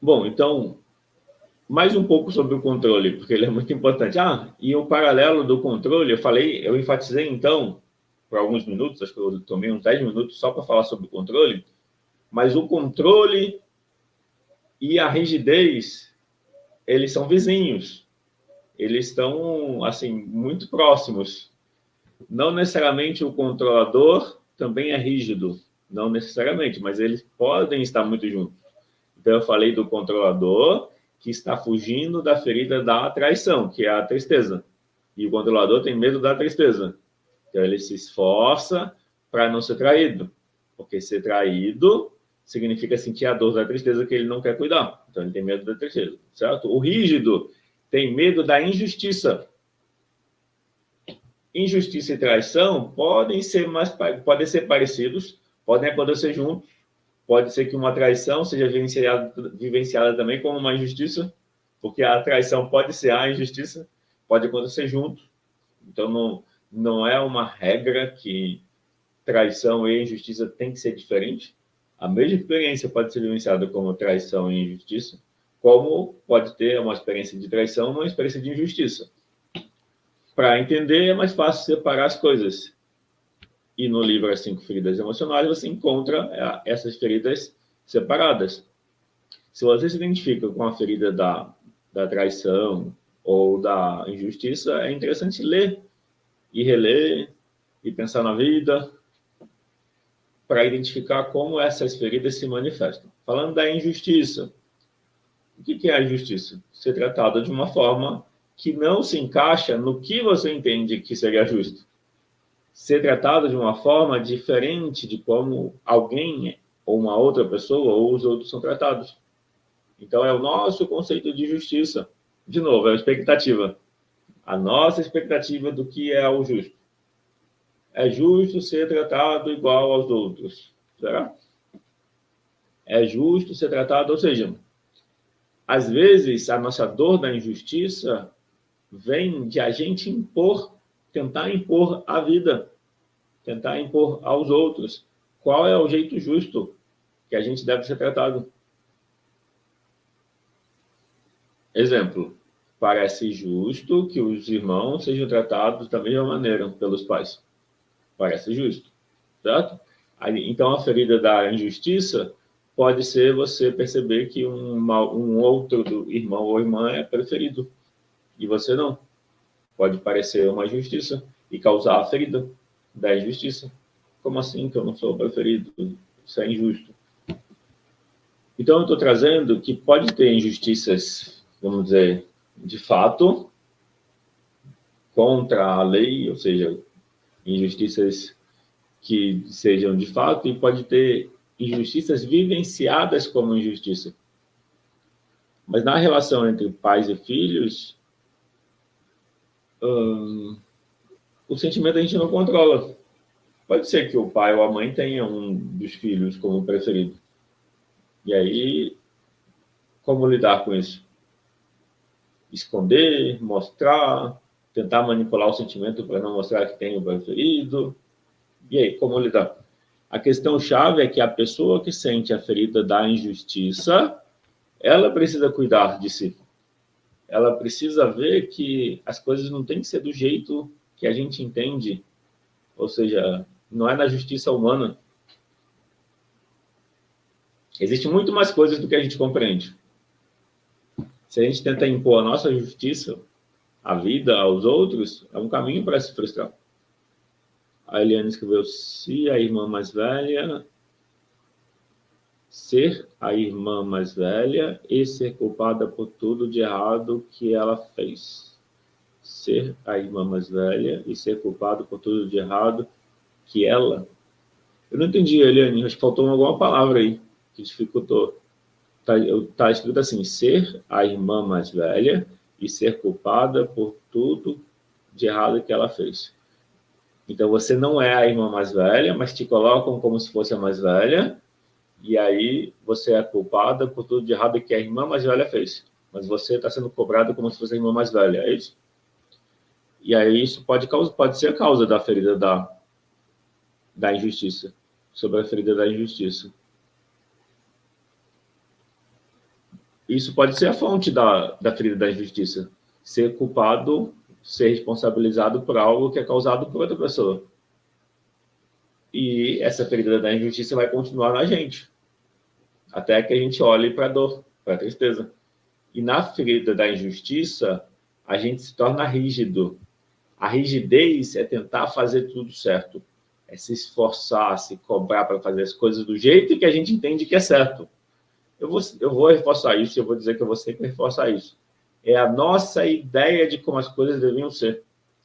Bom, então, mais um pouco sobre o controle, porque ele é muito importante. E o paralelo do controle, eu enfatizei, então, por alguns minutos, acho que eu tomei uns 10 minutos só para falar sobre o controle, mas o controle e a rigidez, eles são vizinhos. Eles estão, assim, muito próximos. Não necessariamente o controlador também é rígido, não necessariamente, mas eles podem estar muito juntos. Então, eu falei do controlador que está fugindo da ferida da traição, que é a tristeza. E o controlador tem medo da tristeza. Então, ele se esforça para não ser traído. Porque ser traído significa sentir a dor da tristeza que ele não quer cuidar. Então, ele tem medo da tristeza, certo? O rígido tem medo da injustiça. Injustiça e traição podem ser parecidos, podem acontecer juntos. Pode ser que uma traição seja vivenciada também como uma injustiça, porque a traição pode ser a injustiça, pode acontecer junto. Então, não é uma regra que traição e injustiça tem que ser diferente. A mesma experiência pode ser vivenciada como traição e injustiça, como pode ter uma experiência de traição e uma experiência de injustiça. Para entender, é mais fácil separar as coisas. E no livro As 5 Feridas Emocionais, você encontra essas feridas separadas. Se você se identifica com a ferida da traição ou da injustiça, é interessante ler e reler e pensar na vida para identificar como essas feridas se manifestam. Falando da injustiça, o que é a injustiça? Ser tratado de uma forma que não se encaixa no que você entende que seria justo. Ser tratado de uma forma diferente de como alguém ou uma outra pessoa ou os outros são tratados. Então, é o nosso conceito de justiça. De novo, é a expectativa. A nossa expectativa do que é o justo. É justo ser tratado igual aos outros. Será? É justo ser tratado, ou seja, às vezes a nossa dor da injustiça vem de a gente tentar impor a vida, tentar impor aos outros qual é o jeito justo que a gente deve ser tratado. Exemplo, parece justo que os irmãos sejam tratados da mesma maneira pelos pais. Parece justo, certo? Então, a ferida da injustiça pode ser você perceber que um outro irmão ou irmã é preferido e você não. Pode parecer uma injustiça e causar a ferida da injustiça. Como assim que eu não sou preferido? Isso é injusto. Então, eu estou trazendo que pode ter injustiças, vamos dizer, de fato, contra a lei, ou seja, injustiças que sejam de fato, e pode ter injustiças vivenciadas como injustiça. Mas na relação entre pais e filhos, o sentimento a gente não controla. Pode ser que o pai ou a mãe tenha um dos filhos como preferido. E aí, como lidar com isso? Esconder, mostrar, tentar manipular o sentimento para não mostrar que tem o preferido. E aí, como lidar? A questão chave é que a pessoa que sente a ferida da injustiça, ela precisa cuidar de si. Ela precisa ver que as coisas não têm que ser do jeito que a gente entende, ou seja, não é na justiça humana. Existe muito mais coisas do que a gente compreende. Se a gente tenta impor a nossa justiça, a vida aos outros, é um caminho para se frustrar. A Eliane escreveu: se a irmã mais velha ser a irmã mais velha e ser culpada por tudo de errado que ela fez. Ser a irmã mais velha e ser culpado por tudo de errado que ela... Eu não entendi, Eliane, acho que faltou alguma palavra aí que dificultou. Tá escrito assim: ser a irmã mais velha e ser culpada por tudo de errado que ela fez. Então, você não é a irmã mais velha, mas te colocam como se fosse a mais velha, e aí você é culpada por tudo de errado que a irmã mais velha fez. Mas você está sendo cobrada como se fosse a irmã mais velha, é isso? E aí isso pode ser a causa da ferida da injustiça, sobre a ferida da injustiça. Isso pode ser a fonte da ferida da injustiça. Ser culpado, ser responsabilizado por algo que é causado por outra pessoa. E essa ferida da injustiça vai continuar na gente, até que a gente olhe para a dor, para a tristeza. E na ferida da injustiça, a gente se torna rígido. A rigidez é tentar fazer tudo certo, é se esforçar, se cobrar para fazer as coisas do jeito que a gente entende que é certo. Eu vou reforçar isso, eu vou dizer que eu vou sempre reforçar isso. É a nossa ideia de como as coisas deviam ser.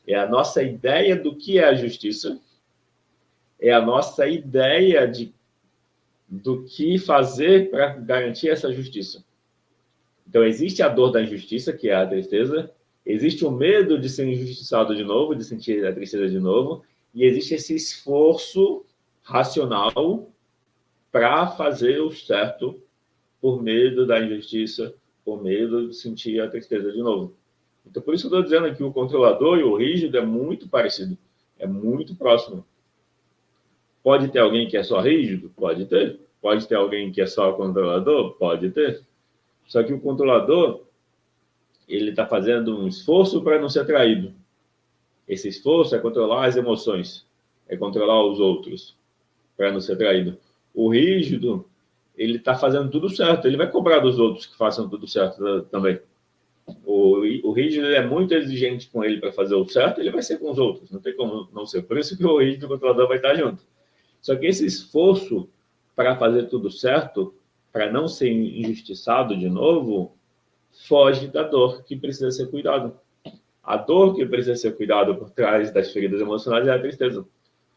É a nossa ideia do que é a justiça. É a nossa ideia do que fazer para garantir essa justiça. Então, existe a dor da injustiça, que é a tristeza. Existe o medo de ser injustiçado de novo, de sentir a tristeza de novo. E existe esse esforço racional para fazer o certo por medo da injustiça, por medo de sentir a tristeza de novo. Então, por isso que eu estou dizendo que o controlador e o rígido é muito parecido, é muito próximo. Pode ter alguém que é só rígido? Pode ter. Pode ter alguém que é só controlador? Pode ter. Só que o controlador, ele está fazendo um esforço para não ser traído. Esse esforço é controlar as emoções, é controlar os outros, para não ser traído. O rígido, ele está fazendo tudo certo, ele vai cobrar dos outros que façam tudo certo também. O rígido é muito exigente com ele para fazer o certo, ele vai ser com os outros, não tem como não ser. Por isso que o rígido e o controlador vai estar junto. Só que esse esforço para fazer tudo certo, para não ser injustiçado de novo, foge da dor que precisa ser cuidado. A dor que precisa ser cuidada por trás das feridas emocionais é a tristeza.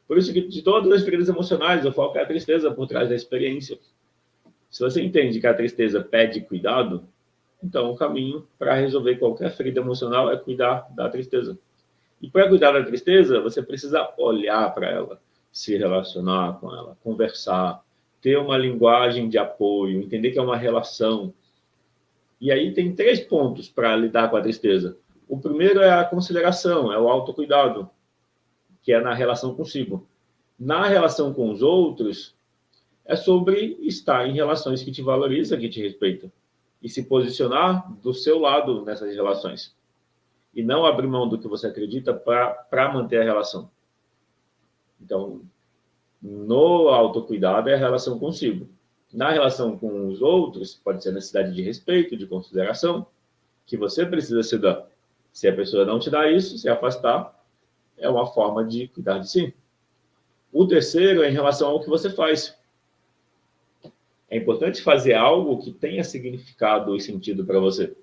Por isso que de todas as feridas emocionais, o foco é a tristeza por trás da experiência. Se você entende que a tristeza pede cuidado, então o caminho para resolver qualquer ferida emocional é cuidar da tristeza. E para cuidar da tristeza, você precisa olhar para ela, se relacionar com ela, conversar, ter uma linguagem de apoio, entender que é uma relação. E aí tem 3 pontos para lidar com a tristeza. O primeiro é a consideração, é o autocuidado, que é na relação consigo. Na relação com os outros, é sobre estar em relações que te valorizam, que te respeitam. E se posicionar do seu lado nessas relações. E não abrir mão do que você acredita para manter a relação. Então, no autocuidado é a relação consigo. Na relação com os outros, pode ser a necessidade de respeito, de consideração, que você precisa se dar. Se a pessoa não te dá isso, se afastar, é uma forma de cuidar de si. O terceiro é em relação ao que você faz. É importante fazer algo que tenha significado e sentido para você.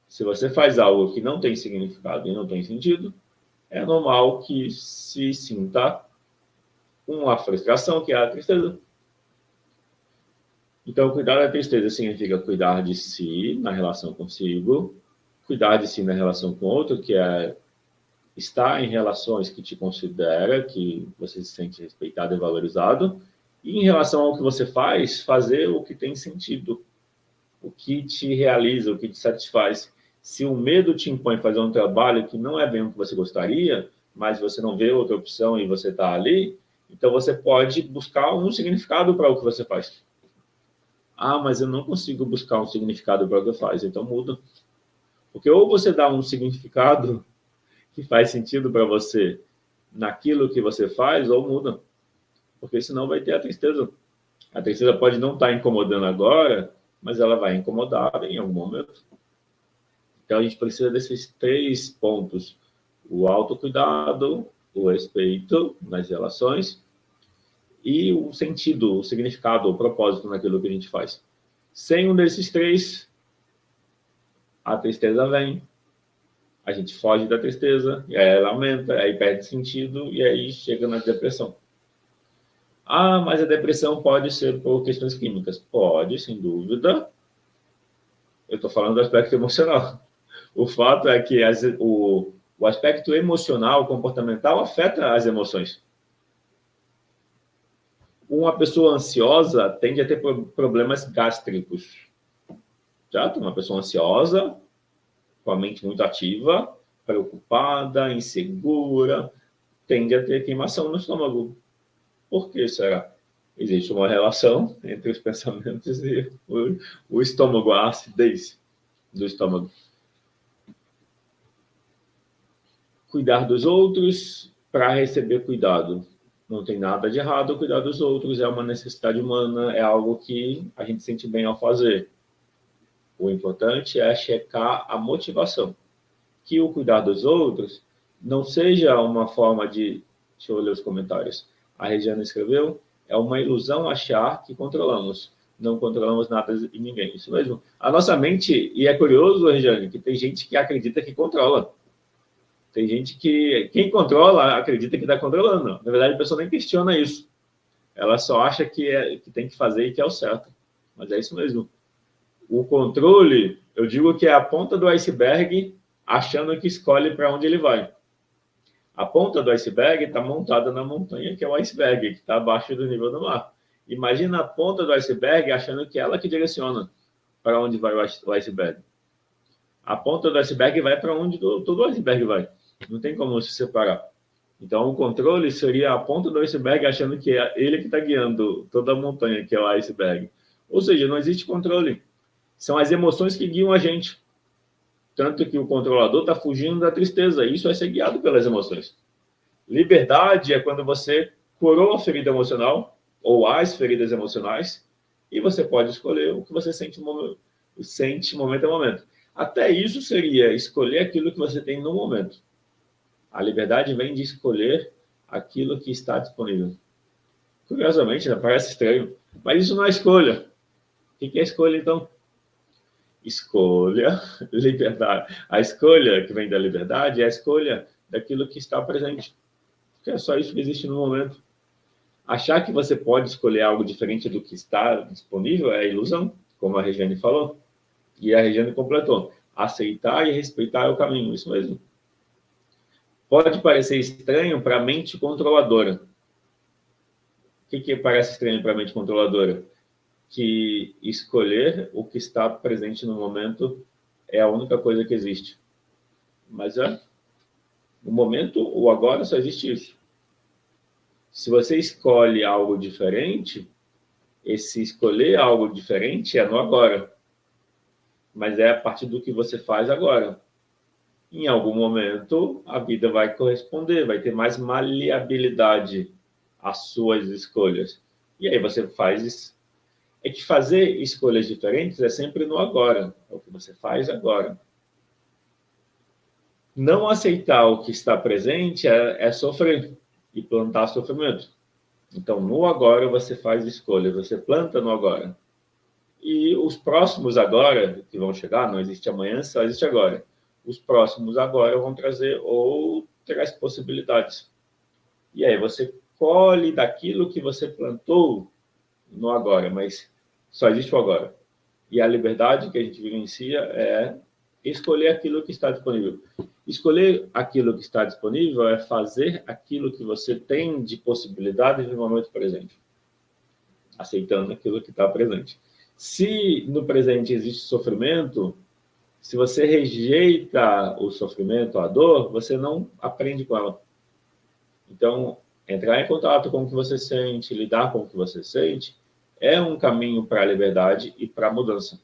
Se você faz algo que não tem significado e não tem sentido, é normal que se sinta uma frustração, que é a tristeza. Então, cuidar da tristeza significa cuidar de si na relação consigo, cuidar de si na relação com outro, que é estar em relações que te considera, que você se sente respeitado e valorizado, e em relação ao que você faz, fazer o que tem sentido, o que te realiza, o que te satisfaz. Se o medo te impõe fazer um trabalho que não é bem o que você gostaria, mas você não vê outra opção e você está ali, então você pode buscar um significado para o que você faz. Ah, mas eu não consigo buscar um significado para o que eu faço, então muda. Porque ou você dá um significado que faz sentido para você naquilo que você faz, ou muda. Porque senão vai ter a tristeza. A tristeza pode não estar incomodando agora, mas ela vai incomodar em algum momento. Então a gente precisa desses 3 pontos: o autocuidado, o respeito nas relações e o sentido, o significado, o propósito naquilo que a gente faz. Sem um desses 3, a tristeza vem, a gente foge da tristeza, e aí ela aumenta, aí perde sentido, e aí chega na depressão. Ah, mas a depressão pode ser por questões químicas. Pode, sem dúvida. Eu estou falando do aspecto emocional. O fato é que o aspecto emocional, comportamental, afeta as emoções. Uma pessoa ansiosa tende a ter problemas gástricos. Certo? Uma pessoa ansiosa, com a mente muito ativa, preocupada, insegura, tende a ter queimação no estômago. Por que será? existe uma relação entre os pensamentos e o estômago, a acidez do estômago. Cuidar dos outros para receber cuidado. Não tem nada de errado cuidar dos outros, é uma necessidade humana, é algo que a gente sente bem ao fazer. O importante é checar a motivação. Que o cuidar dos outros não seja uma forma de... Deixa eu ler os comentários. A Regiane escreveu, é uma ilusão achar que controlamos. Não controlamos nada e ninguém. Isso mesmo. A nossa mente, e é curioso, Regiane, que tem gente que acredita que controla. Tem gente que, quem controla, acredita que está controlando. Na verdade, a pessoa nem questiona isso. Ela só acha que tem que fazer e que é o certo. Mas é isso mesmo. O controle, eu digo que é a ponta do iceberg achando que escolhe para onde ele vai. A ponta do iceberg está montada na montanha, que é o iceberg, que está abaixo do nível do mar. Imagina a ponta do iceberg achando que é ela que direciona para onde vai o iceberg. A ponta do iceberg vai para onde todo o iceberg vai. Não tem como se separar. Então, o controle seria a ponta do iceberg achando que é ele que está guiando toda a montanha, que é o iceberg. Ou seja, não existe controle. São as emoções que guiam a gente. Tanto que o controlador está fugindo da tristeza. Isso é ser guiado pelas emoções. Liberdade é quando você curou a ferida emocional ou as feridas emocionais e você pode escolher o que você sente momento a momento. Até isso seria escolher aquilo que você tem no momento. A liberdade vem de escolher aquilo que está disponível. Curiosamente, né? Parece estranho, mas isso não é escolha. O que é escolha, então? Escolha, liberdade. A escolha que vem da liberdade é a escolha daquilo que está presente. Porque é só isso que existe no momento. Achar que você pode escolher algo diferente do que está disponível é ilusão, como a Regiane falou. E a Regiane completou. Aceitar e respeitar é o caminho, isso mesmo. Pode parecer estranho para a mente controladora. O que parece estranho para a mente controladora? Que escolher o que está presente no momento é a única coisa que existe. Mas no momento, o agora, só existe isso. Se você escolhe algo diferente, esse escolher algo diferente é no agora. Mas é a partir do que você faz agora. Em algum momento, a vida vai corresponder, vai ter mais maleabilidade às suas escolhas. E aí você faz isso. É que fazer escolhas diferentes é sempre no agora. É o que você faz agora. Não aceitar o que está presente é sofrer e plantar sofrimento. Então, no agora, você faz escolhas, você planta no agora. E os próximos agora, que vão chegar, não existe amanhã, só existe agora. Os próximos agora vão trazer outras possibilidades. E aí você colhe daquilo que você plantou no agora, mas só existe o agora. E a liberdade que a gente vivencia é escolher aquilo que está disponível. Escolher aquilo que está disponível é fazer aquilo que você tem de possibilidades no momento presente, aceitando aquilo que está presente. Se no presente existe sofrimento, se você rejeita o sofrimento, a dor, você não aprende com ela. Então, entrar em contato com o que você sente, lidar com o que você sente, é um caminho para a liberdade e para a mudança.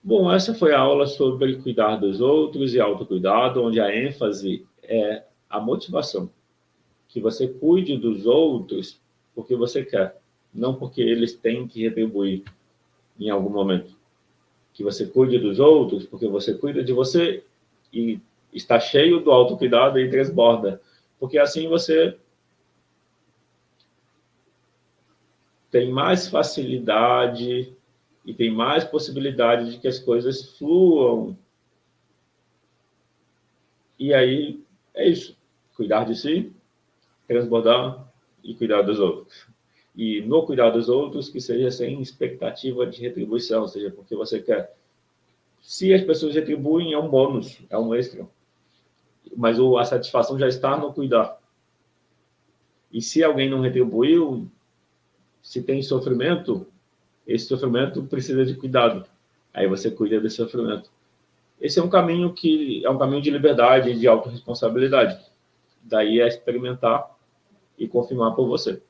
Bom, essa foi a aula sobre cuidar dos outros e autocuidado, onde a ênfase é a motivação. Que você cuide dos outros porque você quer, não porque eles têm que retribuir em algum momento. Que você cuide dos outros porque você cuida de você e está cheio do autocuidado e transborda. Porque assim você tem mais facilidade e tem mais possibilidade de que as coisas fluam. E aí, é isso. Cuidar de si, transbordar e cuidar dos outros. E no cuidar dos outros, que seja sem expectativa de retribuição, ou seja, porque você quer. Se as pessoas retribuem, é um bônus, é um extra. Mas a satisfação já está no cuidar. E se alguém não retribuiu, se tem sofrimento, esse sofrimento precisa de cuidado. Aí você cuida desse sofrimento. Esse é um caminho de liberdade, de autorresponsabilidade. Daí é experimentar e confirmar por você.